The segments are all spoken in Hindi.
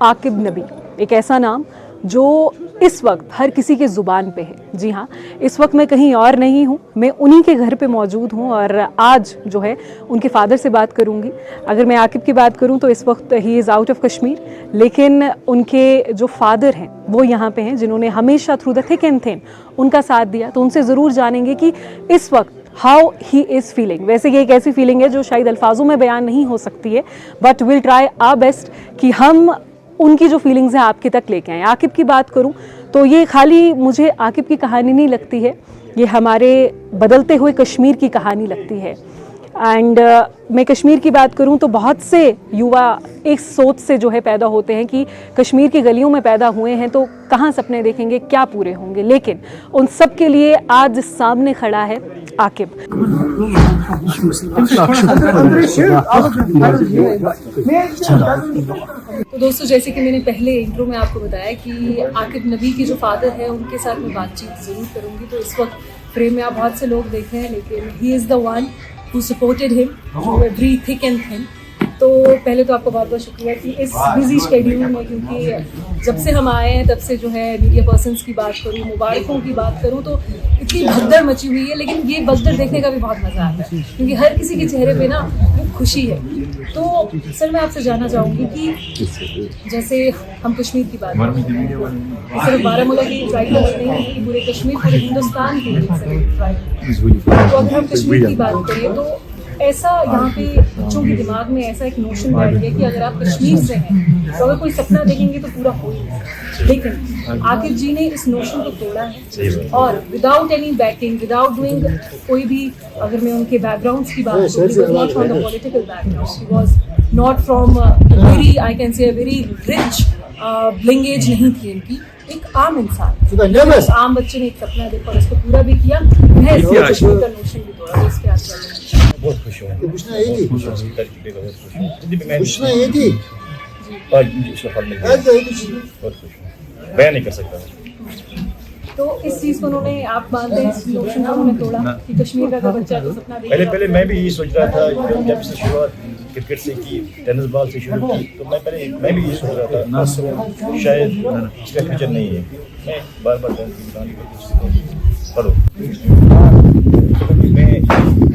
आकिब नबी, एक ऐसा नाम जो इस वक्त हर किसी के ज़ुबान पे है। जी हाँ, इस वक्त मैं कहीं और नहीं हूँ, मैं उन्हीं के घर पे मौजूद हूँ और आज जो है उनके फादर से बात करूँगी। अगर मैं आकिब की बात करूँ तो इस वक्त he is out of Kashmir, लेकिन उनके जो फादर हैं वो यहाँ पे हैं, जिन्होंने हमेशा through the thick and thin उनका साथ दिया। तो उनसे ज़रूर जानेंगे कि इस वक्त हाउ ही इज़ फीलिंग। वैसे ये एक ऐसी फीलिंग है जो शायद अल्फाजों में बयान नहीं हो सकती है, but will try our best कि हम उनकी जो फीलिंग्स हैं आपके तक लेके आएँ। आकिब की बात करूं तो ये खाली मुझे आकिब की कहानी नहीं लगती है, ये हमारे बदलते हुए कश्मीर की कहानी लगती है। एंड मैं कश्मीर की बात करूं तो बहुत से युवा एक सोच से जो है पैदा होते हैं कि कश्मीर की गलियों में पैदा हुए हैं तो कहाँ सपने देखेंगे, क्या पूरे होंगे, लेकिन उन सब के लिए आज सामने खड़ा है आकिब। तो दोस्तों, जैसे कि मैंने पहले इंट्रो में आपको बताया कि आकिब नबी के जो फादर है उनके साथ मैं बातचीत ज़रूर करूँगी। तो इस वक्त फ्रेम में आप बहुत से लोग देख रहे हैं, लेकिन he is the one who supported him through every thick and thin। तो पहले तो आपका बहुत बहुत शुक्रिया कि इस बिजी शेड्यूल में, क्योंकि जब से हम आए हैं तब से जो है मीडिया पर्सन्स की बात करूँ, मुबारकों की बात करूँ, तो इतनी भगदड़ मची हुई है। लेकिन ये भगदड़ देखने का भी बहुत मज़ा आता है क्योंकि हर किसी के चेहरे पे ना वो खुशी है। तो सर, मैं आपसे जानना चाहूँगी कि जैसे हम कश्मीर की बात करते हैं, सिर्फ बारामूला की ट्राइब नहीं है, पूरे कश्मीर, पूरे हिंदुस्तान की ट्राइब। तो अगर हम कश्मीर की बात करें तो ऐसा यहाँ पे बच्चों के दिमाग में ऐसा एक नोशन बैठ गया कि अगर आप कश्मीर से हैं तो अगर कोई सपना देखेंगे तो पूरा हो ही नहीं। लेकिन आकिब जी ने इस नोशन को तोड़ा है और without any backing, without doing कोई भी, अगर मैं उनके बैकग्राउंड्स की बात करूँ, he was not from the political background, he was not from very, I can say very rich lineage नहीं थी इनकी, एक आम इंसान, उस आम बच्चे ने एक सपना देखा और उसको पूरा भी किया। मैं कश्मीर का नोशन भी तोड़ा। तो इसके आगे बहुत खुश हूँ। पूछना ये थी पूछना ये थी बहुत खुश हूँ, बयान नहीं कर सकता। तो इस चीज को उन्होंने, आप मानते हैं इस नोशन को उन्होंने तोड़ा कि कश्मीर का बच्चा जो सपना देखेगा। पहले मैं भी ये सोच रहा था, जब से शुरुआत क्रिकेट से की, टेनिस बॉल से शुरू की, तो मैं भी ये सोच रहा था शायद इसका फ्यूचर नहीं है। मैं बार पढ़ो, मैं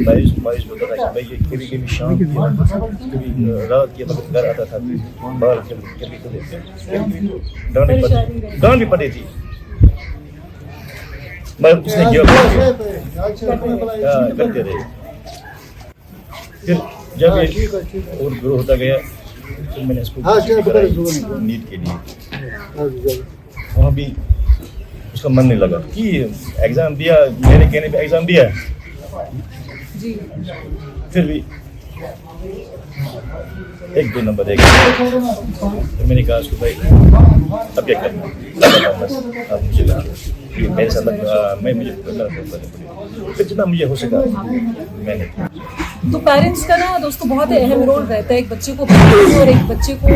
बाईस होता था कि भाई ये कभी शाम की, कभी रात की वक्त घर आता था, बाहर क्रिकेट डांट भी पड़ी थी, मैं उसने करते रहे। फिर जब ये और ग्रो होता गया तो मैंने इसको नीट के लिए, वहाँ भी उसका मन नहीं लगा कि एग्ज़ाम दिया, मेरे कहने पे एग्ज़ाम दिया, फिर भी 1-2 नंबर देगा। तो मैंने कहा उसको, भाई अब क्या करना, अब मुझे मेरे साथ मुझे फिर जितना मुझे हो सका मैंने। तो पेरेंट्स का ना दोस्तों बहुत अहम रोल रहता है एक बच्चे को पढ़ाने और एक बच्चे को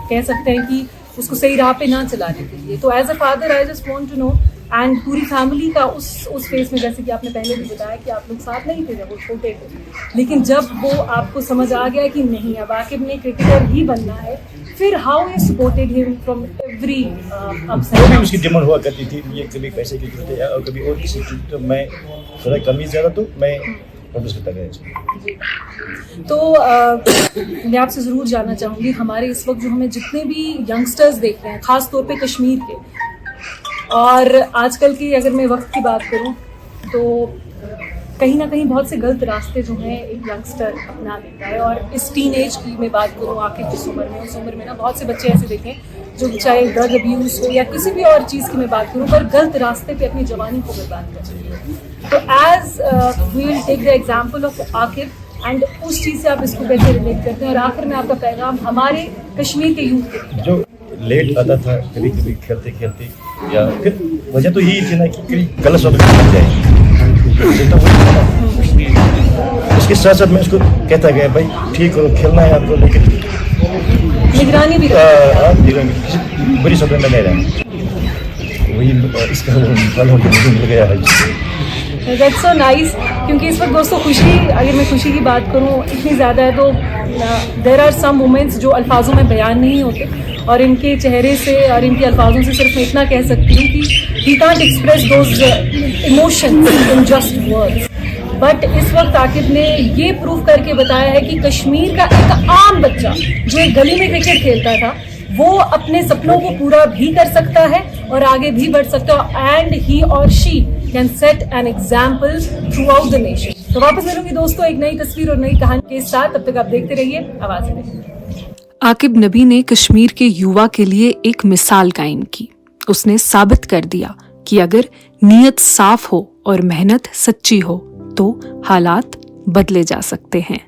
कह सकते हैं कि उसको सही राह पे ना चलाने के लिए। तो as a father I just want to know, and पूरी फैमिली का उस फेस में, जैसे कि आपने पहले भी बताया कि आप लोग साथ नहीं थे जब वो छोटे थे, लेकिन जब वो आपको समझ आ गया कि नहीं अब आकिब ने क्रिकेटर ही बनना है, फिर how you supported him from every ups and downs? उसकी डिमांड हुआ करती थी, मुझे कभी पैसे की जरूरत है और कभी और किसी चीज़, तो मैं थोड़ा कमी ज़्यादा तो मैं प्रॉमिस करता गया। तो मैं आपसे ज़रूर जानना चाहूँगी, हमारे इस वक्त जो हमें जितने भी यंगस्टर्स देख रहे हैं, ख़ास तौर पे कश्मीर के, और आजकल की अगर मैं वक्त की बात करूँ तो कहीं ना कहीं बहुत से गलत रास्ते जो हैं एक यंगस्टर अपना लेता है। और इस टीन एज की मैं बात करूँ, आकिब जिस उम्र में, उस उम्र में ना बहुत से बच्चे ऐसे देखें जो चाहे ड्रग अब्यूज़ हो या किसी भी और चीज़ की मैं बात करूँ, पर गलत रास्ते पे अपनी जवानी को बर्बाद कर रही है। तो as we will take the example of Aqib, and उस चीज़ से आप इसको कैसे रिलेट करते हैं, और आखिर में आपका पैगाम हमारे कश्मीर के यूथ के जो लेट आता था कभी कभी खेलते खेलते, या फिर वजह तो यही थी ना कि कहीं गलत सबक बन जाए, उसके साथ साथ मैं उसको कहता गया भाई ठीक करो, खेलना है आपको, लेकिन निगरानी भी बुरी सबक में नहीं रहा। वही इसका फल मुझे मिल गया है। दैट्स सो नाइस, क्योंकि इस वक्त दोस्तों खुशी, अगर मैं खुशी की बात करूँ, इतनी ज़्यादा है तो देयर आर सम मोमेंट्स जो अल्फाजों में बयान नहीं होते, और इनके चेहरे से और इनके अल्फाजों से सिर्फ मैं इतना कह सकती हूँ कि he can't express those emotions in just words. But इस वक्त आकिब ने ये प्रूव करके बताया है कि कश्मीर का एक आम बच्चा जो एक गली में क्रिकेट खेलता था, वो अपने सपनों को पूरा भी कर सकता है और आगे भी बढ़ सकता है, एंड ही और she can set an example through out the nation. तो वापस मिलूंगी दोस्तों एक नई तस्वीर और नई कहानी के साथ, तब तक आप देखते रहिए आवाज़ें। आकिब नबी ने कश्मीर के युवा के लिए एक मिसाल कायम की। उसने साबित कर दिया कि अगर नीयत साफ हो और मेहनत सच्ची हो तो हालात बदले जा सकते हैं।